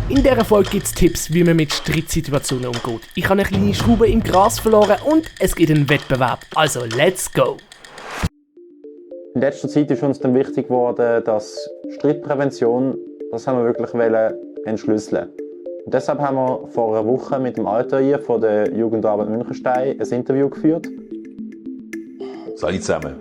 In dieser Folge gibt es Tipps, wie man mit Streitsituationen umgeht. Ich habe eine kleine Schraube im Gras verloren und es gibt einen Wettbewerb. Also, let's go! In letzter Zeit ist uns dann wichtig geworden, dass Streitprävention, das haben wir wirklich entschlüsseln. Und deshalb haben wir vor einer Woche mit dem Altair von der Jugendarbeit Münchenstein ein Interview geführt. Salut zusammen.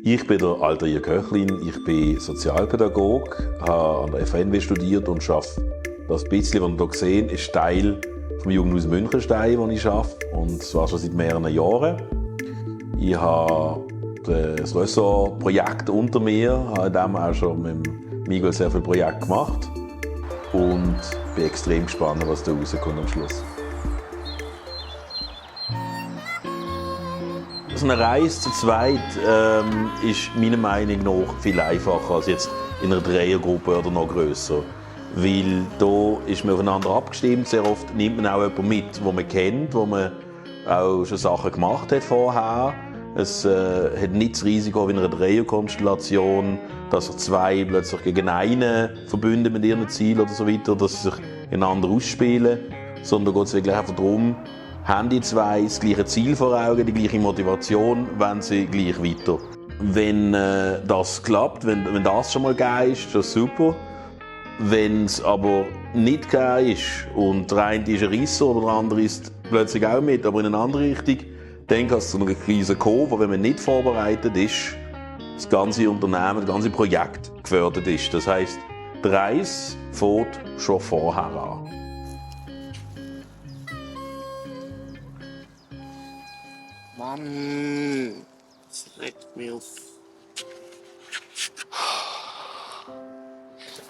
Ich bin der Altair Köchlin, ich bin Sozialpädagoge, habe an der FNW studiert und arbeite. Das bisschen, was wir hier sehen, ist Teil vom Jugendhaus Münchenstein, wo ich arbeite, und zwar schon seit mehreren Jahren. Ich habe das Ressortprojekt unter mir, habe in dem auch schon mit Miguel sehr viele Projekte gemacht und bin extrem gespannt, was da rauskommt am Schluss. So eine Reise zu zweit ist meiner Meinung nach viel einfacher als jetzt in einer Dreiergruppe oder noch grösser. Weil da ist man aufeinander abgestimmt. Sehr oft nimmt man auch jemanden mit, den man kennt, wo man auch schon Sachen gemacht hat vorher. Es hat nicht das Risiko wie in einer Dreierkonstellation, dass sich zwei plötzlich gegen einen verbünden mit ihren Zielen oder so weiter, dass sie sich einander ausspielen. Sondern da geht es wirklich einfach darum, haben die zwei das gleiche Ziel vor Augen, die gleiche Motivation, wollen sie gleich weiter. Wenn das klappt, wenn das schon mal gegeben ist, ist das super. Wenn es aber nicht gegeben ist und der eine ist ein Risser oder der andere ist plötzlich auch mit, aber in eine andere Richtung, dann kann es zu einer Krise kommen, wo, wenn man nicht vorbereitet ist, das ganze Unternehmen, das ganze Projekt gefördert ist. Das heisst, die Reise fängt schon vorher an. Mann, das regt mich auf.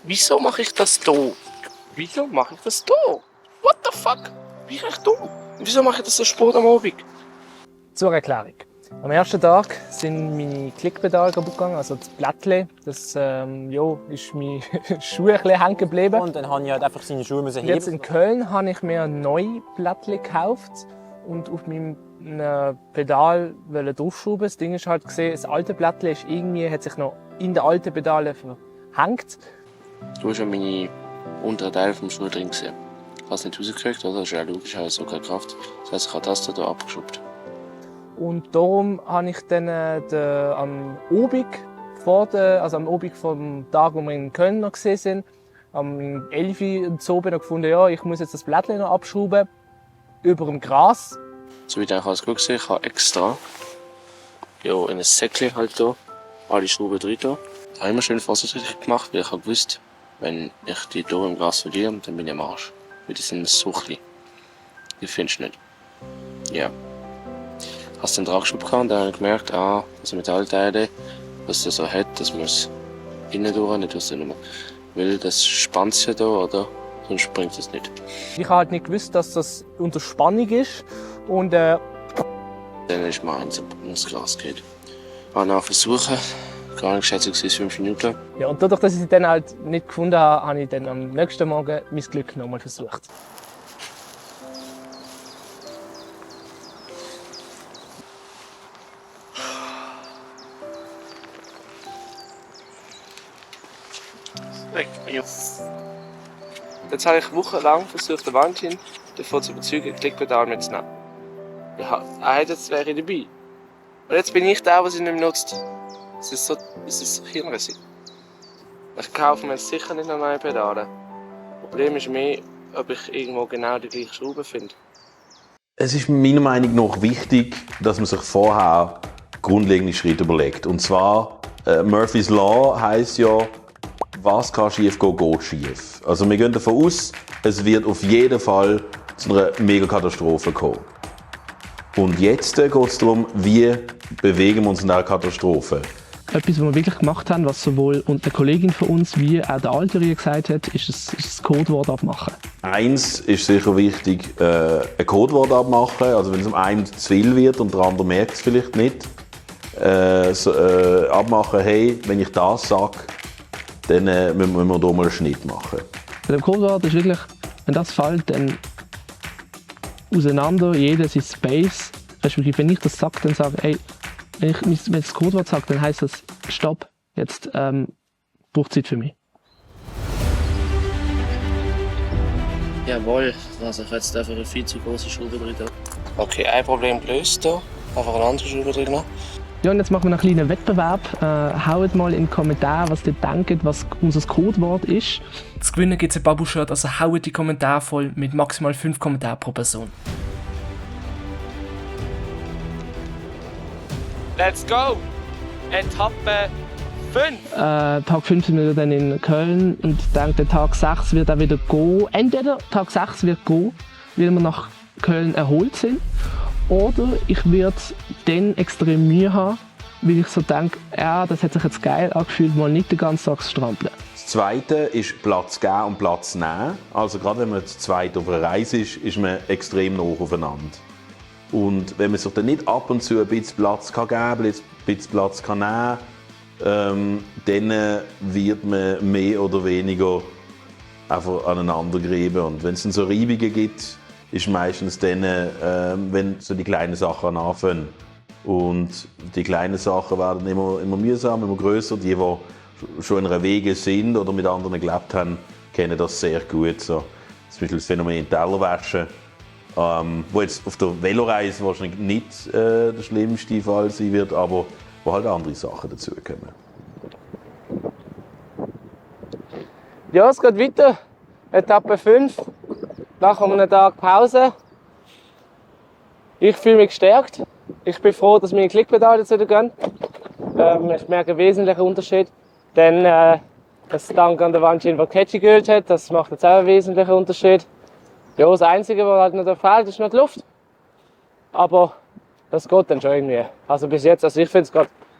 Wieso mache ich das da? Wieso mache ich das da? What the fuck? Wie bin ich da? Wieso mache ich das so spät am Abend? Zur Erklärung. Am ersten Tag sind meine Klickpedale kaputt gegangen, also das Blättchen. Das ist mein Schuh ein bisschen hängen geblieben. Und dann habe ich halt einfach seine Schuhe heben. Jetzt in Köln habe ich mir ein neues Blättchen gekauft und auf meinem Pedal draufschrauben. Das Ding ist halt gesehen, das alte Blättchen ist irgendwie, hat sich noch in der alten Pedale verhängt. Du hast ja meine unteren Teile vom Schuh drin gesehen. Ich habe es nicht rausgekriegt, oder? Das ist ja logisch, ich habe so keine Kraft. Das heisst, ich habe das hier abgeschraubt. Und darum habe ich dann am Abend vom Tag, wo wir in Köln noch gesehen sind, am 11 Uhr am Abend noch gefunden, ja, ich muss jetzt das Blättchen noch abschrauben, über dem Gras. So wie ich alles gut gesehen, ich habe extra in ein Säckchen halt hier alle Schrauben drin. Das habe ich mir schön vorsichtig gemacht, weil ich habe gewusst, wenn ich die hier im Gras verliere, dann bin ich am Arsch. Weil die sind so klein. Die findest du nicht. Ja. Ich habe es dann dran geschraubt und dann habe ich gemerkt, das Metallteile, was das so hat, das muss innen durch, nicht aus der Nummer. Weil das spannt sich ja da, oder? Sonst springt es nicht. Ich habe halt nicht gewusst, dass das unter Spannung ist. Und dann ist mir eins ins Gras geht. Ich habe noch versuchen, gar nicht geschätzt, es 5 Minuten. ja, und dadurch, dass ich sie dann halt nicht gefunden habe, habe ich dann am nächsten Morgen mein Glück nochmal versucht. Regt mich auf. Jetzt habe ich wochenlang versucht, den Valentin davon zu überzeugen, Klickpedal mitzunehmen. Ja, er hat jetzt wäre dabei. Und jetzt bin ich der, der sie nicht mehr nutzt. Es ist so hirnrissig. Ich kaufe mir jetzt sicher nicht noch neue Pedale. Das Problem ist mehr, ob ich irgendwo genau die gleiche Schraube finde. Es ist meiner Meinung nach wichtig, dass man sich vorher grundlegende Schritte überlegt. Und zwar, Murphy's Law heisst ja, was kann schief gehen, geht schief. Also wir gehen davon aus, es wird auf jeden Fall zu einer Megakatastrophe kommen. Und jetzt geht es darum, wie bewegen wir uns in dieser Katastrophe. Etwas, was wir wirklich gemacht haben, was sowohl eine Kollegin von uns wie auch der Altair gesagt hat, ist das Codewort abmachen. Eins ist sicher wichtig, ein Codewort abmachen. Also wenn es am einen zu viel wird und der andere merkt es vielleicht nicht. Abmachen, hey, wenn ich das sage, dann müssen wir hier mal einen Schnitt machen. Bei dem Codewort ist wirklich, wenn das fällt, dann auseinander, jeder sein Space. Respektive, wenn ich das sage, dann sage ich, wenn ich das Codewort sage, dann heisst das Stopp, jetzt braucht es Zeit für mich. Jawohl, also ich habe jetzt einfach eine viel zu große Schraube drin. Okay, ein Problem gelöst hier. Einfach eine andere Schraube drin. Ja, und jetzt machen wir noch einen kleinen Wettbewerb. Haut mal in die Kommentare, was ihr denkt, was unser Codewort ist. Zu gewinnen gibt es ein Babu-Shirt, also haut die Kommentare voll mit maximal 5 Kommentaren pro Person. Let's go! Etappe 5! Tag 5 sind wir dann in Köln und ich denke, der Tag 6 wird auch wieder gehen. Entweder Tag 6 wird gehen, weil wir nach Köln erholt sind, oder ich werde dann extrem Mühe haben, weil ich so denke, ja, das hat sich jetzt geil angefühlt, mal nicht den ganzen Tag zu strampeln. Das Zweite ist Platz geben und Platz nehmen. Also gerade wenn man zu zweit auf einer Reise ist man extrem nah aufeinander. Und wenn man sich dann nicht ab und zu ein bisschen Platz geben kann, ein bisschen Platz nehmen kann, dann wird man mehr oder weniger einfach aneinander greifen. Und wenn es dann so Reibungen gibt, ist meistens dann, wenn so die kleinen Sachen anfangen. Und die kleinen Sachen werden immer mühsamer, immer grösser. Die schon in einer Wege sind oder mit anderen gelebt haben, kennen das sehr gut. So, zum Beispiel das Phänomen Tellerwäsche, wo jetzt auf der Veloreise wahrscheinlich nicht der schlimmste Fall sein wird, aber wo halt andere Sachen dazukommen. Ja, es geht weiter. Etappe 5. Nach einem Tag Pause. Ich fühle mich gestärkt. Ich bin froh, dass meine Klickpedale jetzt wieder gehen. Ich merke einen wesentlichen Unterschied. Denn das Dank an der Wanjin, der Catchy geholt hat, das macht jetzt auch einen wesentlichen Unterschied. Ja, das Einzige, was halt noch fehlt, ist noch die Luft. Aber das geht dann schon irgendwie. Also bis jetzt, also ich finde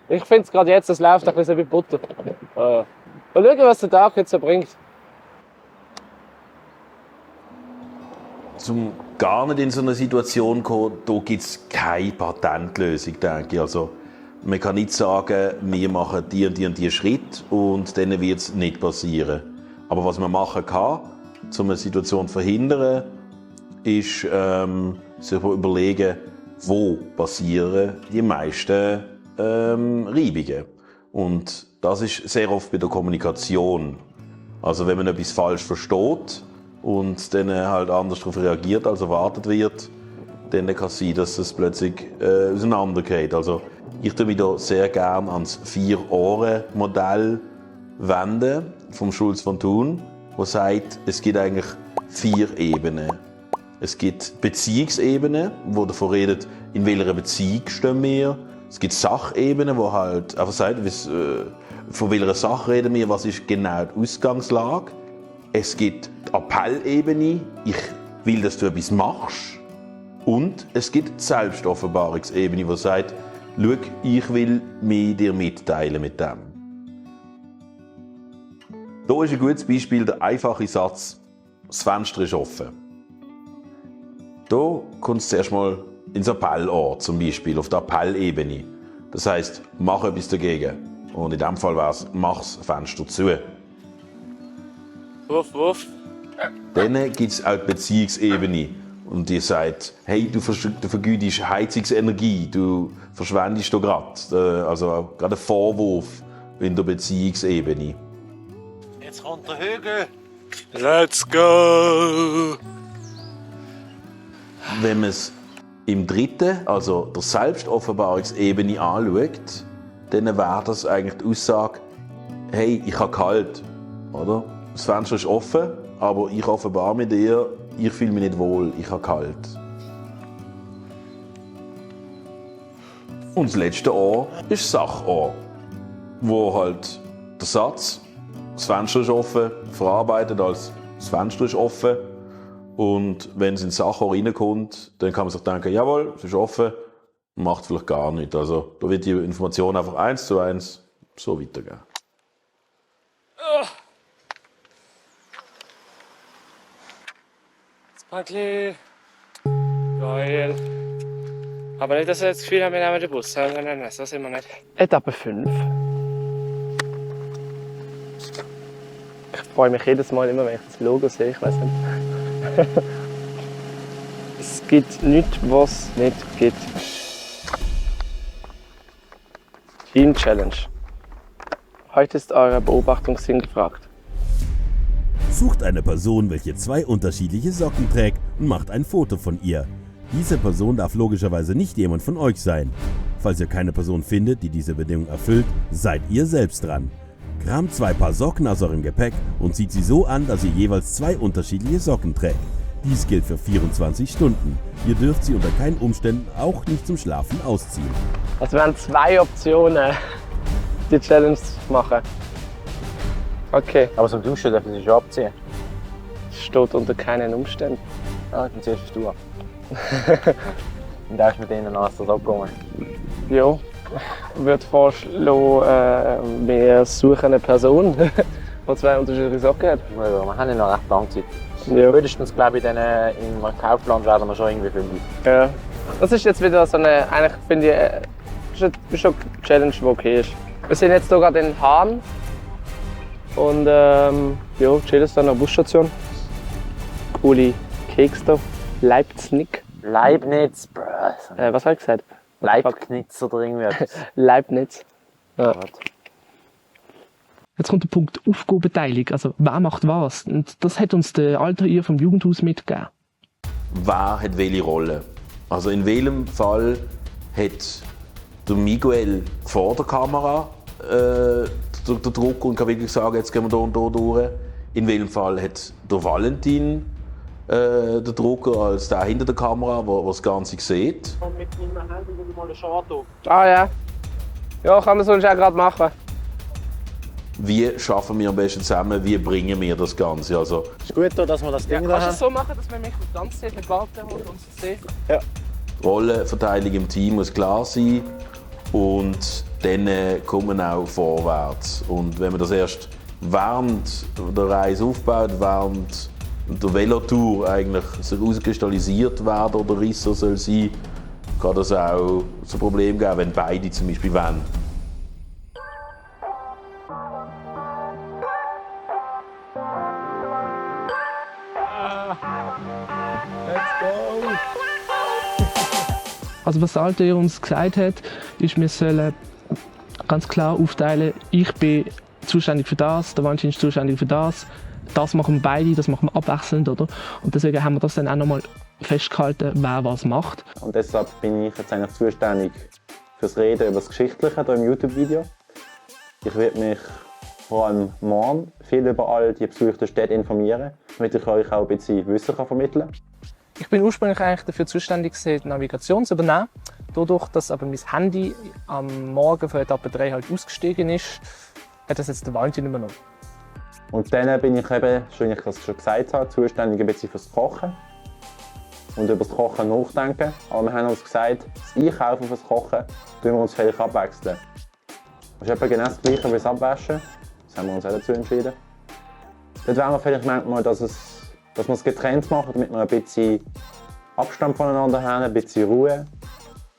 es gerade jetzt, das läuft ein bisschen wie Butter. Mal schauen, was der Tag jetzt so bringt. Zum gar nicht in so eine Situation kommen, da gibt es keine Patentlösung, denke ich. Also, man kann nicht sagen, wir machen die und die Schritte und dann wird es nicht passieren. Aber was man machen kann, um eine Situation zu verhindern, ist sich überlegen, wo passieren die meisten Reibungen. Und das ist sehr oft bei der Kommunikation. Also wenn man etwas falsch versteht und dann halt anders darauf reagiert, als erwartet wird, dann kann es sein, dass es plötzlich auseinandergeht. Also ich tue mich da sehr gerne ans 4-Ohren-Modell wenden vom Schulz von Thun, der sagt, es gibt eigentlich 4 Ebenen. Es gibt Beziehungsebenen, wo davon redet, in welcher Beziehung stehen wir. Es gibt Sachebenen, wo halt einfach sagt, von welcher Sache reden wir, was ist genau die Ausgangslage. Es gibt die Appellebene, ich will, dass du etwas machst. Und es gibt die Selbstoffenbarungsebene, die sagt, schau, ich will mich dir mitteilen mit dem. Hier ist ein gutes Beispiel der einfache Satz, das Fenster ist offen. Hier kommt es zuerst mal ins Appellohr, zum Beispiel, auf der Appellebene. Das heisst, mach etwas dagegen. Und in diesem Fall wäre es, mach das Fenster zu. Wuff, wuff. Dann gibt es auch die Beziehungsebene. Und die sagt, hey, du vergütest Heizungsenergie, du verschwendest da gerade. Also gerade ein Vorwurf in der Beziehungsebene. Jetzt kommt der Hügel. Let's go! Wenn man es im dritten, also der Selbstoffenbarungsebene anschaut, dann wäre das eigentlich die Aussage, hey, ich habe kalt, oder? Das Fenster ist offen, aber ich offenbare mit dir, ich fühle mich nicht wohl, ich habe kalt. Und das letzte Ohr ist das Sachohr, wo halt der Satz, das Fenster ist offen, verarbeitet als das Fenster ist offen. Und wenn es ins Sachohr reinkommt, dann kann man sich denken, jawohl, es ist offen, macht vielleicht gar nichts. Also da wird die Information einfach 1:1 so weitergehen. Das Packli. Geil. Aber nicht, dass wir jetzt das Gefühl haben, wir nehmen den Bus. Nein, so sind wir nicht. Etappe 5. Ich freue mich jedes Mal immer, wenn ich das Logo sehe. Ich weiß nicht. Es gibt nichts, was es nicht gibt. Team Challenge. Heute ist eure Beobachtungssinn gefragt. Sucht eine Person, welche 2 unterschiedliche Socken trägt und macht ein Foto von ihr. Diese Person darf logischerweise nicht jemand von euch sein. Falls ihr keine Person findet, die diese Bedingung erfüllt, seid ihr selbst dran. Kramt 2 Paar Socken aus eurem Gepäck und zieht sie so an, dass ihr jeweils 2 unterschiedliche Socken trägt. Dies gilt für 24 Stunden. Ihr dürft sie unter keinen Umständen auch nicht zum Schlafen ausziehen. Es wären 2 Optionen, die Challenge zu machen. Okay, Aber zum Duschen dürfen sie schon abziehen. es steht unter keinen Umständen. Ja, dann ziehst du ab. Und dann ist mit denen aus der Socken. Ja, ich würde vorschlagen, wir suchen eine Person, die 2 unterschiedliche Socken hat. Ja, wir haben ja noch recht lange Zeit. Ja. Spätestens, glaube ich, in im Kaufland werden wir schon irgendwie fündig. Ja. Das ist jetzt wieder so eine, eigentlich finde ich, ist schon eine Challenge, die okay ist. Wir sind jetzt hier gerade in Hahn und ja, chillen dann an der Busstation. Coole Keks da, Leibniz. Leibniz, bro. Was habe ich gesagt? Leibniz oder irgendwas. Leibniz. Ja. Jetzt kommt der Punkt Aufgabenteilung, also wer macht was. Und das hat uns der Alter vom Jugendhaus mitgegeben. Wer hat welche Rolle? Also in welchem Fall hat der Miguel vor der Kamera den Druck und kann wirklich sagen, jetzt gehen wir hier und hier durch. In welchem Fall hat der Valentin den Drucker als der hinter der Kamera, der das Ganze sieht. Und mit meinem Handy würde ich mal einen Schaden. Ah ja. Ja, kann man sonst auch gerade machen. Wie schaffen wir am besten zusammen, wie bringen wir das Ganze? Also, Ist gut, dass wir das Ding da Kannst du haben. es so machen, dass wir mich die ganze Zeit mit warten und uns sehen? Rollenverteilung im Team muss klar sein und dann kommen wir auch vorwärts. Und wenn man das erst während der Reise aufbaut, während der Velotour eigentlich sich herauskristallisiert werden oder Risser soll sein, kann das auch ein Problem geben, wenn beide zum Beispiel wollen. Also was der Alte uns gesagt hat, ist, wir sollen ganz klar aufteilen, ich bin zuständig für das, der Valentin ist zuständig für das. Das machen wir beide, das machen wir abwechselnd, oder? Und deswegen haben wir das dann auch nochmal festgehalten, wer was macht. Und deshalb bin ich jetzt eigentlich zuständig fürs Reden über das Geschichtliche hier im YouTube-Video. Ich werde mich vor allem morgen viel über all die besuchten Städte informieren, damit ich euch auch ein bisschen Wissen vermitteln kann. Ich bin ursprünglich eigentlich dafür zuständig, die Navigation zu übernehmen. Dadurch, dass aber mein Handy am Morgen von Etappe 3 halt ausgestiegen ist, hat das jetzt der Valentin übernommen. Und dann bin ich eben, wie ich das schon gesagt habe, zuständig ein bisschen fürs Kochen und über das Kochen nachdenken. Aber wir haben uns gesagt, das Einkaufen fürs Kochen tun wir uns vielleicht abwechseln. Das ist etwa genau das Gleiche wie das Abwaschen. Das haben wir uns auch dazu entschieden. Dort wollen wir vielleicht manchmal, dass wir es getrennt machen, damit wir ein bisschen Abstand voneinander haben, ein bisschen Ruhe.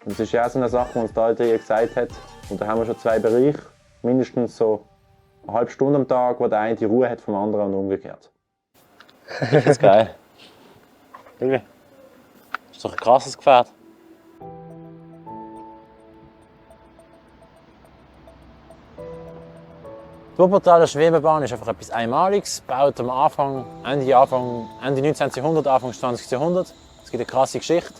Und das ist ja auch so eine Sache, die uns der Alte gesagt hat. Und da haben wir schon 2 Bereiche, mindestens so eine halbe Stunde am Tag, wo der eine die Ruhe hat vom anderen und umgekehrt. Das ist geil. Das ist doch ein krasses Gefährt. Die Wuppertaler Schwebebahn ist einfach etwas Einmaliges, gebaut am Ende 19. Jahrhundert, Anfang 20. Jahrhundert. Es gibt eine krasse Geschichte.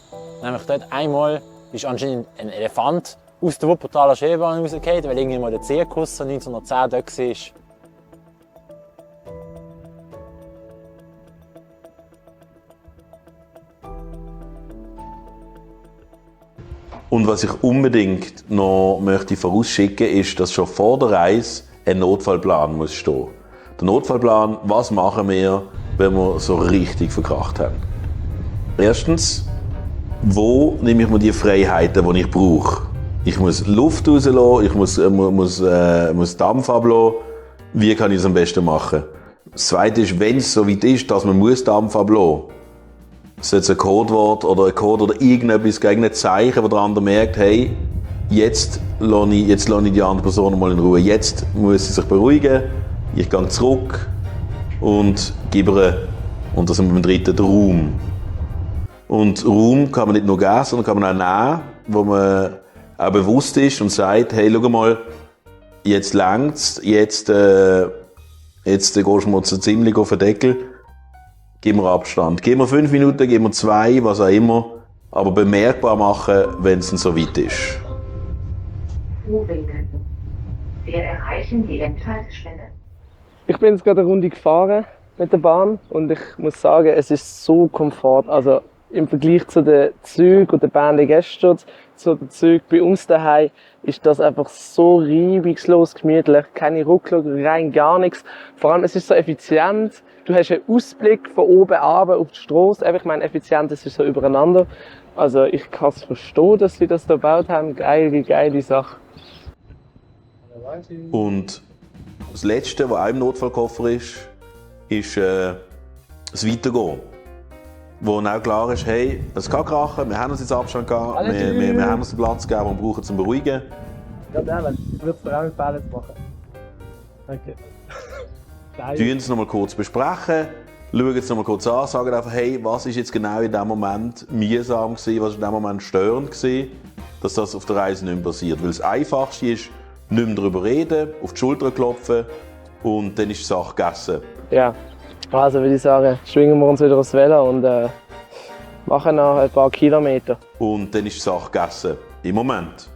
Nämlich dort einmal ist anscheinend ein Elefant aus der Wuppertaler Schwebebahn rausgefallen, weil irgendwann mal der Zirkus 1910 dort war. Und was ich unbedingt noch möchte vorausschicken, ist, dass schon vor der Reise ein Notfallplan muss stehen. Der Notfallplan, was machen wir, wenn wir so richtig verkracht haben? Erstens, wo nehme ich mir die Freiheiten, die ich brauche? Ich muss Luft rauslassen, ich muss Dampf ablassen. Wie kann ich es am besten machen? Das Zweite ist, wenn es so weit ist, dass man Dampf ablassen muss, sollte ein Codewort oder ein Code oder irgendetwas gegen ein Zeichen, wo der andere merkt, hey, jetzt lasse ich die andere Person mal in Ruhe. Jetzt muss sie sich beruhigen. Ich gehe zurück und gebe ihr, und das sind wir beim dritten, den Raum. Und Raum kann man nicht nur geben, sondern kann man auch nehmen, wo man auch bewusst ist und sagt, hey, schau mal, jetzt längt's, jetzt Jetzt gehst du mal so ziemlich auf den Deckel. Gib mir Abstand. Gib mir 5 Minuten, gib mir 2, was auch immer. Aber bemerkbar machen, wenn es so weit ist. Wir erreichen die Endhaltestelle. Ich bin jetzt gerade eine Runde gefahren mit der Bahn und ich muss sagen, es ist so komfort. Also im Vergleich zu den Zügen und den Bahnen gestern, zu den Zügen bei uns daheim, ist das einfach so reibungslos gemütlich. Keine Ruckler, rein gar nichts. Vor allem, es ist so effizient. Du hast einen Ausblick von oben runter auf die Straße. Ich meine, effizient, es ist so übereinander. Also ich kann es verstehen, dass sie das hier gebaut haben. Geile Sache. Und das Letzte, was auch im Notfallkoffer ist das Weitergehen. Wo auch klar ist, hey, es kann krachen, wir haben uns jetzt Abstand gehabt, wir haben uns den Platz gegeben, den wir brauchen zum Beruhigen. Ja, ehrlich, ich würde es dir auch empfehlen zu machen. Danke. Wir uns noch mal kurz besprechen, schauen es noch mal kurz an, sagen einfach, hey, was ist jetzt genau in diesem Moment mühsam gewesen, was ist in diesem Moment störend gewesen, dass das auf der Reise nicht mehr passiert. Weil das Einfachste ist, nicht mehr darüber reden, auf die Schulter klopfen und dann ist die Sache gegessen. Ja, also würde ich sagen, schwingen wir uns wieder aufs Velo und machen noch ein paar Kilometer. Und dann ist die Sache gegessen. Im Moment.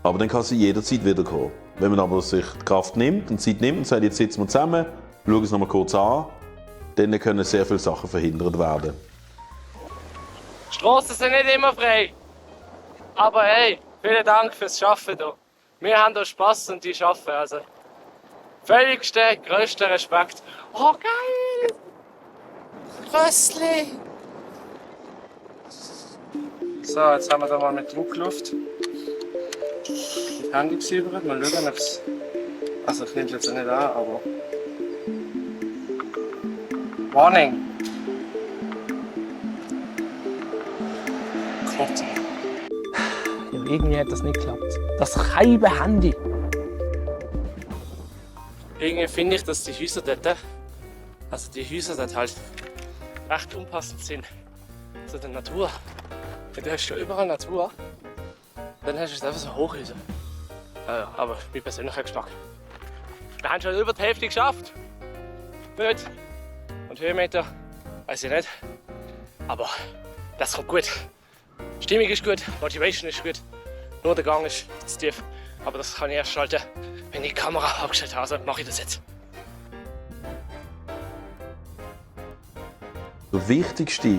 Aber dann kann sie jederzeit wiederkommen. Wenn man aber sich die Kraft nimmt und Zeit nimmt und sagt, jetzt sitzen wir zusammen, schauen es noch mal kurz an, dann können sehr viele Sachen verhindert werden. Die Straßen sind nicht immer frei. Aber hey, vielen Dank fürs Schaffen hier. Wir haben hier Spass und die schaffen. Also, völligster, grösster Respekt. Oh, geil! Rössli! So, jetzt haben wir da mal mit Druckluft die Handy gesäubert. Mal schauen, ob es. Also, ich nehme es jetzt nicht an, aber. Warning! Gott. Ja, irgendwie hat das nicht geklappt. Das reibe Handy. Irgendwie finde ich, dass die Häuser dort, also die Häuser dort halt recht unpassend sind zu der Natur. Du hast schon überall Natur, dann hast du jetzt einfach so Hochhäuser. Aber mein persönlicher Geschmack. Wir haben schon über die Hälfte geschafft. Nicht? Und Höhenmeter, weiß ich nicht. Aber das kommt gut. Stimmung ist gut, Motivation ist gut. Nur der Gang ist zu tief. Aber das kann ich erst schalten, wenn ich die Kamera abgestellt habe. Also mache ich das jetzt. Der wichtigste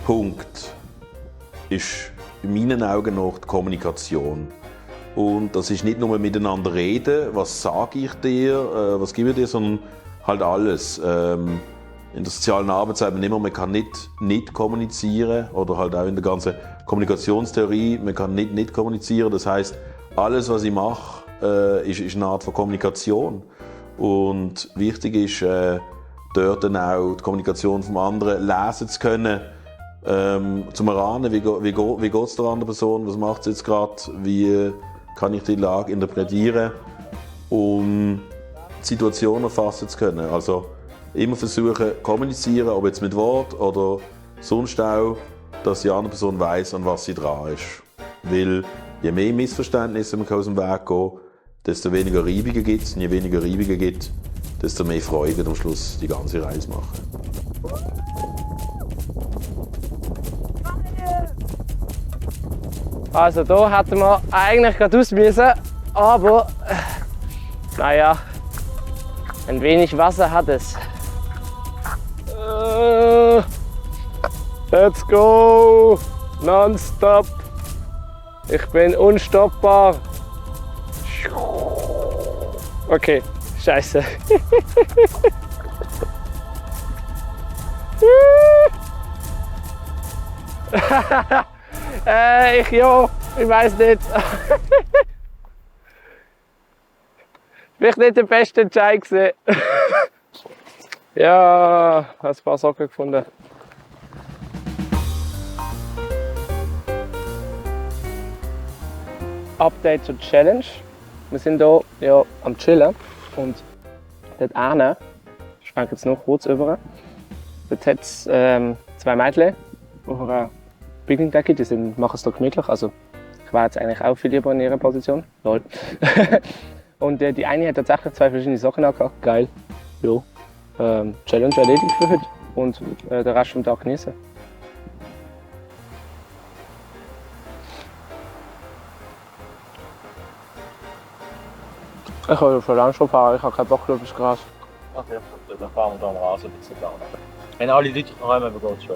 Punkt ist in meinen Augen noch die Kommunikation. Und das ist nicht nur miteinander reden, was sage ich dir, was gebe ich dir, sondern halt alles. In der sozialen Arbeit sagt man immer, man kann nicht kommunizieren oder halt auch in der ganzen Kommunikationstheorie, man kann nicht kommunizieren. Das heißt, alles, was ich mache, ist eine Art von Kommunikation. Und wichtig ist, dort dann auch die Kommunikation vom anderen lesen zu können, zum erahnen, wie geht es der anderen Person, was macht sie jetzt gerade, wie kann ich die Lage interpretieren, um die Situation erfassen zu können. Also immer versuchen, kommunizieren, ob jetzt mit Wort oder sonst auch, dass die andere Person weiss, an was sie dran ist. Weil je mehr Missverständnisse man aus dem Weg gehen, desto weniger Reibungen gibt es. Und je weniger Reibungen gibt, desto mehr Freude wird am Schluss die ganze Reise machen. Also da hätten wir eigentlich gerade raus müssen, aber naja, ein wenig Wasser hat es. Let's go! Nonstop! Ich bin unstoppbar! Okay, scheiße. Ich weiß nicht. Vielleicht nicht der beste Entscheid gewesen. Ja, ein paar Socken gefunden. Update zur Challenge. Wir sind hier ja am Chillen und dort hinten, ich schwenke jetzt noch kurz über, dort hat es 2 Mädchen auf einer Picknickdecke, die machen es hier gemütlich. Also ich wäre jetzt eigentlich auch viel lieber in ihrer Position. Lol. Und die eine hat tatsächlich 2 verschiedene Sachen angehabt. Geil. Challenge erledigt für heute und den Rest vom Tag genießen. Ich will schon lange schon fahren, ich habe keinen Bock auf das Gras. Okay, dann fahren wir da am Rasen ein bisschen lang. Wenn alle Leute kommen, dann geht es schon.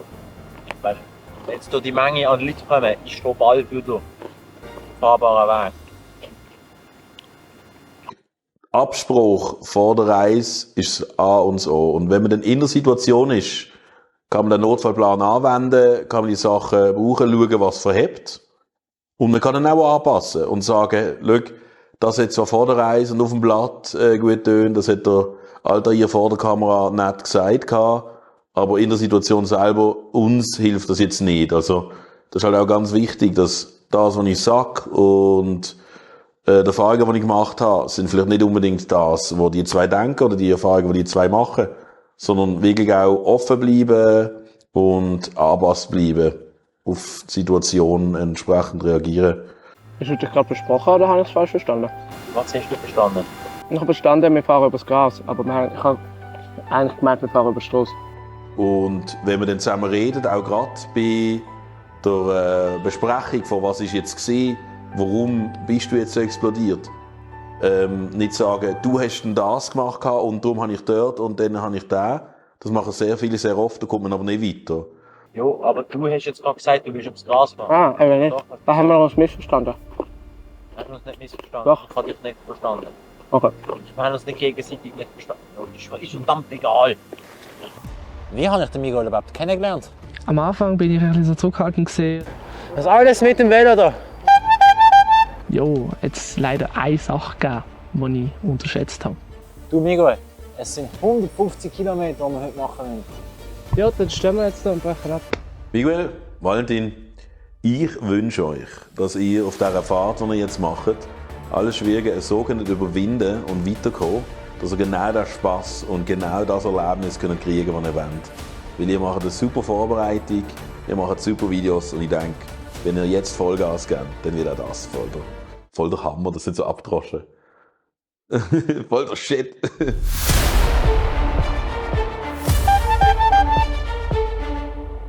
Weißt du, wenn jetzt hier die Menge an Leuten kommen, ist hier bald wieder fahrbarer Weg. Abspruch vor der Reise ist das A und das O. Und wenn man dann in der Situation ist, kann man den Notfallplan anwenden, kann man die Sachen brauchen, schauen, was verhebt. Und man kann dann auch anpassen und sagen, schau, das hat zwar vor der Reise und auf dem Blatt gut tönt, das hat der Altair vor der Kamera nett gesagt, aber in der Situation selber, uns hilft das jetzt nicht. Also, das ist halt auch ganz wichtig, dass das, was ich sage und die Erfahrungen, die ich gemacht habe, sind vielleicht nicht unbedingt das, was die zwei denken oder die Erfahrungen, die die zwei machen, sondern wirklich auch offen bleiben und angepasst bleiben, auf die Situation entsprechend reagieren. Ist das gerade besprochen oder habe ich es falsch verstanden? Was hast du verstanden? Ich habe verstanden, wir fahren über das Gras, aber ich habe eigentlich gemeint, wir fahren über die Straße. Und wenn wir dann zusammen reden, auch gerade bei der Besprechung von was ist jetzt gewesen, warum bist du jetzt so explodiert? Nicht sagen, du hast denn das gemacht und darum habe ich dort und dann habe ich da. Das machen sehr viele sehr oft, da kommt man aber nicht weiter. Ja, aber du hast jetzt gerade gesagt, du willst aufs Gras fahren. Ah, eben nicht. Da haben wir uns missverstanden. Wir haben uns nicht missverstanden. Doch. Ich habe dich nicht verstanden. Okay. Wir haben uns nicht gegenseitig nicht verstanden. Das ist verdammt egal. Wie habe ich den Miguel überhaupt kennengelernt? Am Anfang bin ich ein bisschen so zurückhaltend gesehen. Was alles mit dem Velo da? Jo, jetzt leider eine Sache gegeben, die ich unterschätzt habe. Du Miguel, es sind 150 Kilometer, die wir heute machen müssen. Ja, dann stehen wir jetzt da und brechen ab. Miguel, Valentin, ich wünsche euch, dass ihr auf dieser Fahrt, die ihr jetzt macht, alles Schwierige so könnt überwinden und weiterkommen, dass ihr genau den Spass und genau das Erlebnis könnt kriegen könnt, was ihr wollt. Weil ihr macht eine super Vorbereitung, ihr macht super Videos und ich denke, wenn ihr jetzt Vollgas gebt, dann wird auch das voll der Hammer, das sind so abgedroschen. Voll der Shit.